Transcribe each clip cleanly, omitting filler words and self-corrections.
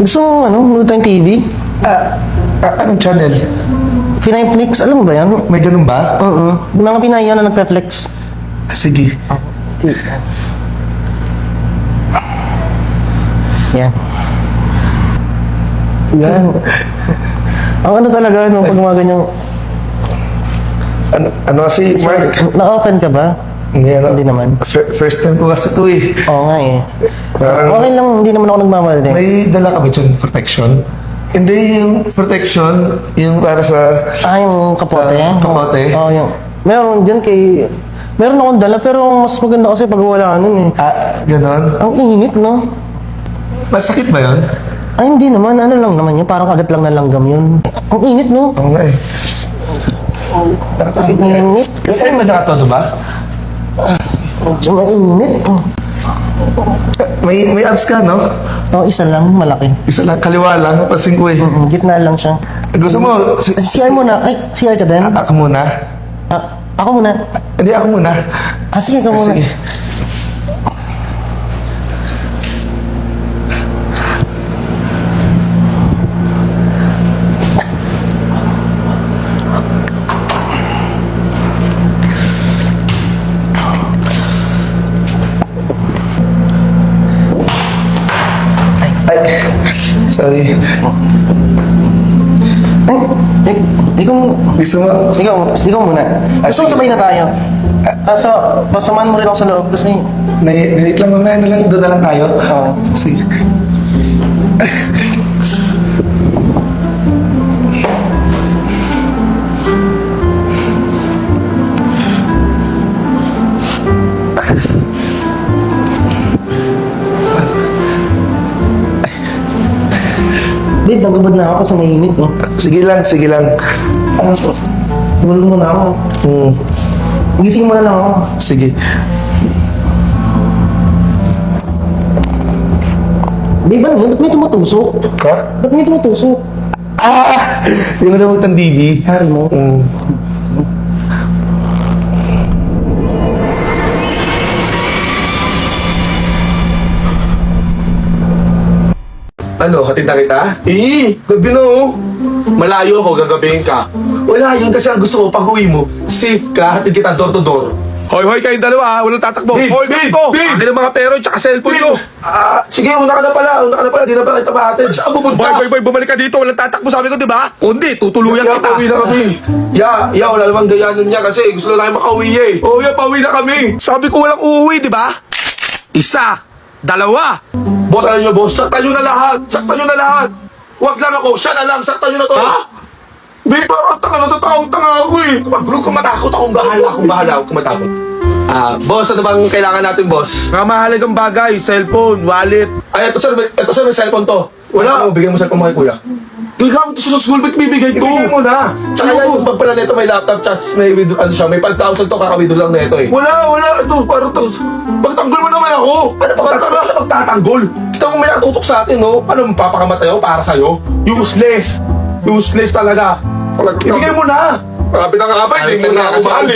Gusto mo, manood tayong TV? Anong channel? Pinayflix, alam mo ba yan? May ganun ba? Oo. Yung mga Pinay yan na nagpa-flex. Sige. Yan. Yan. Ang ano talaga, pag mga ganyang... Ano kasi, Mark? Na-open ka ba? Hindi naman. First time ko kasi ito eh. Oo nga eh. Parang- Okay lang, hindi naman ako nagmamalade. May dala ka ba dyan, protection? Hindi, yung protection, yung para sa... Yung kapote? Kapote? Oo, yung... Meron dyan kay... Meron akong dala, pero mas maganda kasi pag wala nun eh. Ganon? Ang init, no? Masakit ba yun? Ay, hindi naman. Ano lang naman yun. Parang kagat lang na langgam yun. Ang init, no? Oo nga eh. Ang init. Kasi may nakatono ba? Medyo mainit. May abs ka, no? Oo, isa lang. Malaki. Isa lang, kaliwa lang, napansin ko eh. Gitna lang siya. Gusto mo, CR muna. Ay, CR ka din? ako muna? Ako muna. Hindi, ako muna. Sige, ka muna. Sige. Ay, sorry. Ay, ikaw, Gusto mo? ikaw muna. Gusto mo sabay na tayo? So, pasamahan mo rin ako sa loob kasi... Nahit lang mamaya na lang, doon na lang tayo. Oo. Sige. Babe, nagubad na ako sa mainit, oh. Sige lang, sige lang. Tulog mo na ako. Gising mo na lang ako. Sige. Babe, ano yun? Ba't may tumutusok? Ha? Ba't may tumutusok? Yung remote ng TV. Hari mo. Ano, hatid na kita? Gabi na oh. Malayo ako, gagabihin ka. Wala yun kasi ang gusto ko pag uwi mo, safe ka, hatid kita door to door. Hoy, kayong dalawa ha, walang tatakbo. Babe, Hoy, babe, ko! babe! Akin ang mga pero tsaka cellphone nyo. Sige, una ka na pala, di na pa kita mahatid. Saan pupunta? Boy, bumalik ka dito, walang tatakbo sabi ko, di ba? Kundi, tutuluyan Ya, kita. pauwi na kami. Ya, wala namang gayanan niya kasi gusto na tayo makauwi eh. Oh, ya, pauwi na kami. Sabi ko walang uuwi, di ba? Isa, dalawa. Boss, alam niyo boss, saktan niyo na lahat. Wag lang ako, siya na lang, saktan niyo na to. Ha? Babe, parang tanga ako eh. Huwag kang matakot, akong bahala, huwag kang matakot. Boss, ano bang kailangan natin, boss? Mga mahalagang bagay, cellphone, wallet. Ay, ito sir, may cellphone to. Wala. Bigyan mo cellphone mo kay kuya. Ikaw, sa school, ba't bibigay to? Ibigay mo na. Tsaka yung bag pala nito, may laptop, tsaka may withdraw, ano siya, may 5,000 to, kakawithdraw lang nito eh. Wala, ito, parang to. Pagtanggol mo naman ako. Ano pagtatanggol? Kita mo may natutok sa atin, no? Paano mapapakamatay ako para sa'yo? Useless talaga. Ibigay mo na. Sabi na nga ba, hindi mo na ako mahali.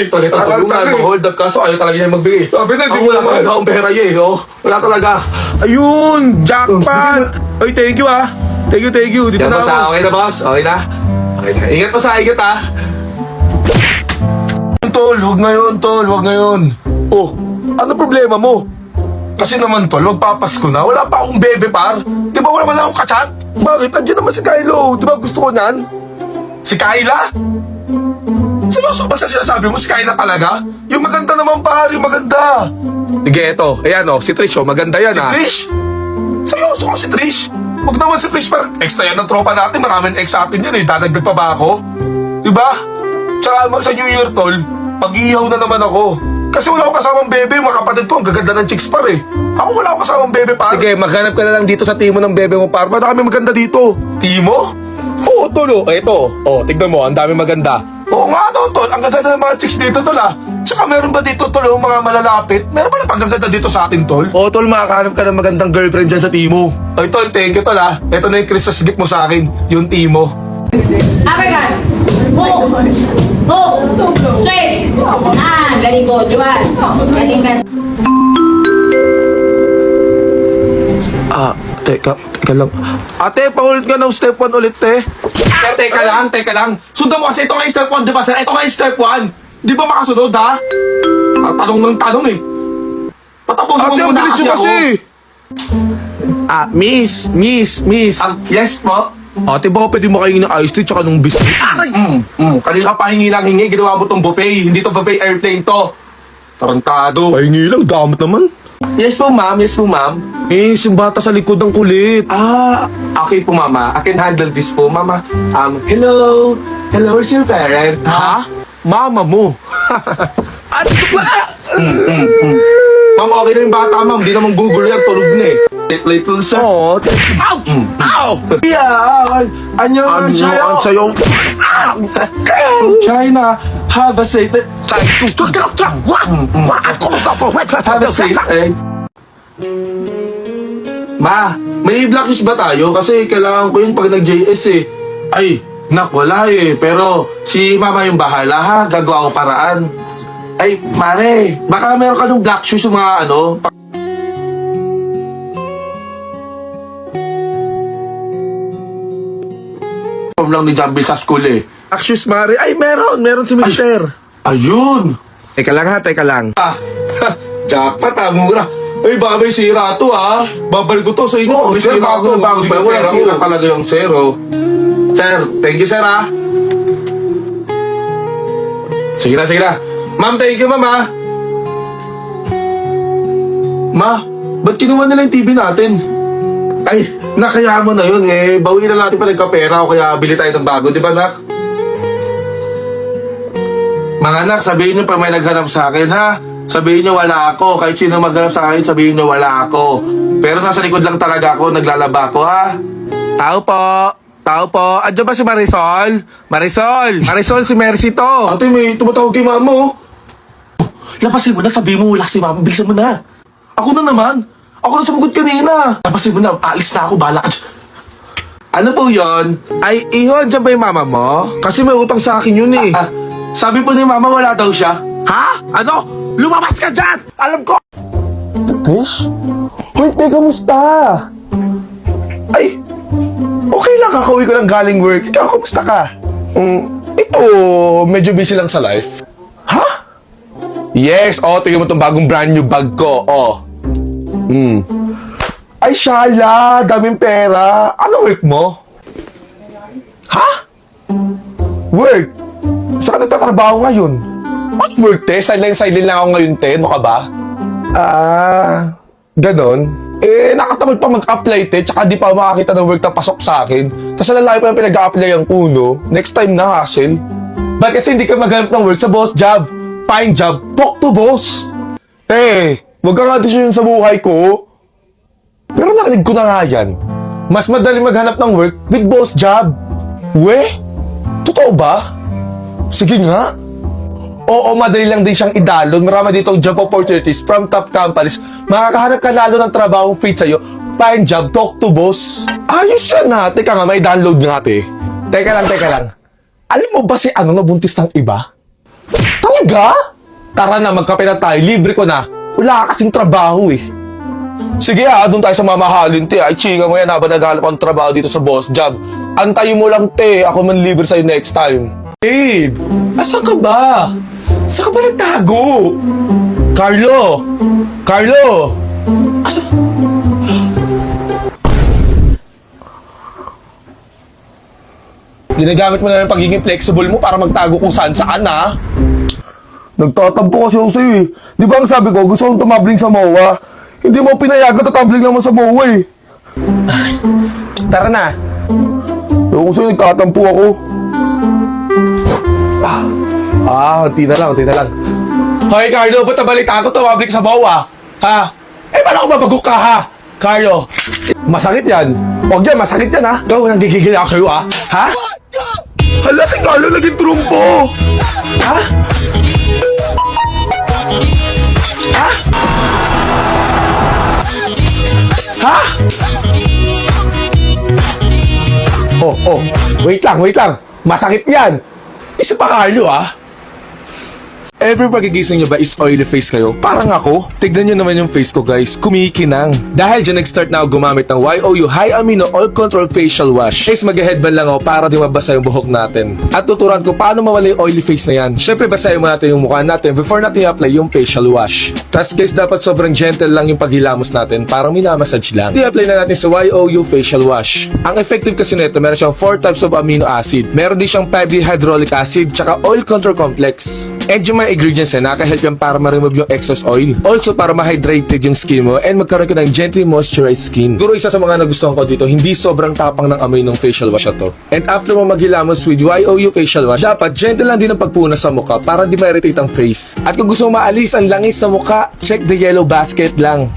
Hold up ka, so ayaw talaga niya magbigay. Sabi na, di Ako mo wala naman. talaga akong pera eh, oh. Wala talaga. Ayun, jackpot. Ay, thank you ah. Thank you. Dito Yan, na boss, ako. okay na, boss? Okay na? Ingat po sa ingat, ha? Tol, wag ngayon. Oh, ano problema mo? Kasi naman, tol, magpapasko na. Wala pa akong bebe, par. Di ba wala akong kachat? Bakit? Andiyan naman si Kylo. Di ba gusto ko nan? Si Kyla? Seryoso ba sa sinasabi mo? Si Kyla talaga? Yung maganda naman, par. Yung maganda. Sige, eto. Ayan oh, si Trish oh. Maganda yan Si ah. Trish? Seryoso ka si Trish? Huwag naman si Trish, par. Extra yan ng tropa natin. Maraming ex sa atin yan, eh. Dadagdag pa ba ako? Diba? Tsaka sa New Year, tol, pag-iihaw na naman ako. Kasi wala akong kasamang bebe. Yung mga kapatid ko, ang gaganda ng chicks, par, eh. Ako wala akong kasamang bebe, par. Sige, maghanap ka na lang dito sa timo ng bebe mo par. Ba't kami maganda dito? Timo? Oo, tol oh. Eto. Oh, tignan mo. Ang dami maganda. Oo nga, no, tol. Ang gaganda ng mga chicks dito, tol, ah. Tsaka meron ba dito, tol, yung mga malalapit? Meron ba na pagaganda dito sa atin, tol? Oo, tol. Makakahanap ka ng magandang girlfriend dyan sa timo. Ay, tol, thank you, tol, ah. Ito na yung Christmas gift mo sa akin. Yung Timo. Uppercut. Hook. Straight. Galing ko. Juan. Galing ka. Teka lang. Ate, paulit ka ng step 1 ulit, te. Teka lang. Sundan mo kasi ito nga yung step 1, di ba, sir? Ito nga yung step 1. Di ba makasunod, ha? Tanong ng tanong, eh. Patapusin mo Ate, ang muna bilis kasi nyo ako. kasi. Miss. Yes po? Ate, baka pwede mo kayo ng iced tea tsaka nung biscuit. Kanina pa hingi lang hingi, ginawa mo tong buffet. Hindi to buffet, airplane to. Tarantado. Pahingi lang, damot naman. Yes po, ma'am. Eh, yung bata sa likod ng kulit. Okay po, mama. I can handle this po, mama. Hello, where's your parent? Ha? Mama mo. Ate, tukla! Ma'am, okay na yung bata, ma'am. Di naman Google yan, tulog na eh. Play po, sir. Oo. Ow! Yeah, Ano ang sayo? China, have a safe... Have a safe... Ma, may blacklist ba tayo? Kasi kailangan ko yun pag nag-JS eh. Ay, nak, wala eh. Pero si mama yung bahala ha. Gagawa ko paraan. Ay, mare, baka meron ka ng black shoes yung mga ano. Lang ni Jambil sa school eh. Actions, Mare. Ay, meron si Mister. Ayun! Teka lang. Jackpot mura. Ay, baka may sira to Babalik ko to sa inyo. May sir, sira to. bago Di ba, yung wala pera sira ko. talaga yung zero. Sir, thank you sir Sige na. Ma'am, thank you ma'am Ma, ba't kinuha nila yung TV natin? Ay, nakaya mo na yun eh. Bawiin na natin pa nagkapera o kaya bili tayo ng bago, di ba nak? Mga anak, sabihin nyo pa may naghanap sa akin ha. Sabihin nyo wala ako. Kahit sino maghanap sa akin, sabihin nyo wala ako. Pero nasa likod lang talaga ako, naglalaba ako ha. Tao po. Andiyan ba si Marisol? Marisol, si Mercy to. Ate, may tumatawag kay mama oh. Labasin mo na, sabihin mo wala si mama. Bilisan mo na. Ako na naman. Ako na sumagot kanina. Labasin mo na, alis na ako, bahala ka. Ano po yon? Ay, iho, andiyan ba yung mama mo? Kasi may utang sa akin yun eh. Sabi po ni mama wala daw siya. Ha? Ano? Lumabas ka dyan! Alam ko! Trish? Hoy, te, kamusta? Ay, okay lang, kakauwi ko lang galing work. Ikaw, kamusta ka? Ito, medyo busy lang sa life. Ha? Yes, tingnan mo itong bagong brand new bag ko, Ay, Shala, daming pera. Ano work mo? Ha? Work? Saan ka nagtatrabaho ngayon? What work, te? Sideline lang ako ngayon, te. Ano ka ba? Ganon? Nakatamad pa mag-apply, te. Tsaka di pa makakita ng work na pasok sa akin. Tapos nalalaki pa yung pinag-a-applyan ko, no? Next time na, hassle. Ba't kasi hindi ka maghanap ng work sa boss job? Find job, talk to boss. Te, huwag ka nga desisyon sa buhay ko. Pero narinig ko na nga yan. Mas madali maghanap ng work with boss job. We? Totoo ba? Sige nga. Oo, madali lang din siyang idalon. Marami ditong job opportunities from top companies. Makakahanap ka lalo ng trabaho fit sa'yo. Find job, talk to boss. Ayos yan ha. Teka nga, may download nga, te. Teka lang. Alam mo ba si nabuntis ng iba? Talaga? Tara na, magkape na tayo. Libre ko na. Wala ka kasing trabaho eh. Sige ha, doon tayo sa mamahalin, te. Ay, chika mo yan habang naghanap ang trabaho dito sa boss job. Antayin mo lang, te. Ako man libre sa'yo next time. Babe, asan ka ba? Saan ka ba nagtago? Carlo! Asan? Ginagamit mo na yung pagiging flexible mo para magtago kung saan ha? Nagtatampo kasi ako sa'yo eh. Di ba ang sabi ko, gusto kong tumabling sa MOA? Hindi mo pinayagan, tatambling naman sa MOA eh. Tara na. Ewan ko sa'yo, nagtatampo ako. Unti na lang. Hoy, Carlo, ba't nabalita ako tumabling sa MOA? Ha? Paano ako mabagok ka ha? Carlo, masakit yan. Huwag yan, masakit yan ha. Ikaw, nanggigigil ako sa'yo ha? Ha? Hala, si Carlo naging trumpo. Ha? Oh, wait lang. Masakit yan. Isa pa, Carlo, ha? ever pagigising nyo ba is oily face kayo? Parang ako. Tignan nyo naman yung face ko guys, kumikinang. Dahil dyan nag-start na ako gumamit ng YOU High Amino Oil Control Facial Wash. Guys, mag-headband lang ako para di mabasa yung buhok natin. At tuturuan ko paano mawala yung oily face na yan. Syempre, basahin mo natin yung mukha natin before natin i-apply yung facial wash. Tapos guys, dapat sobrang gentle lang yung paghilamos natin, parang minamassage lang. I-apply na natin sa YOU Facial Wash. Ang effective kasi nito, meron siyang 4 types of amino acid. Meron din siyang 5-hydraulic acid, tsaka oil control complex. And yung mga ingredients na nakahelp yan para ma-remove yung excess oil. Also, para ma-hydrated yung skin mo and magkaroon ka ng gently moisturized skin. Guro, isa sa mga nagustuhan ko dito, hindi sobrang tapang ng amoy ng facial wash na to. And after mo maghilamos with YOU Facial Wash, dapat gentle lang din ang pagpunas sa mukha para di ma-irritate ang face. At kung gusto mo maalis ang langis sa mukha, check the yellow basket lang.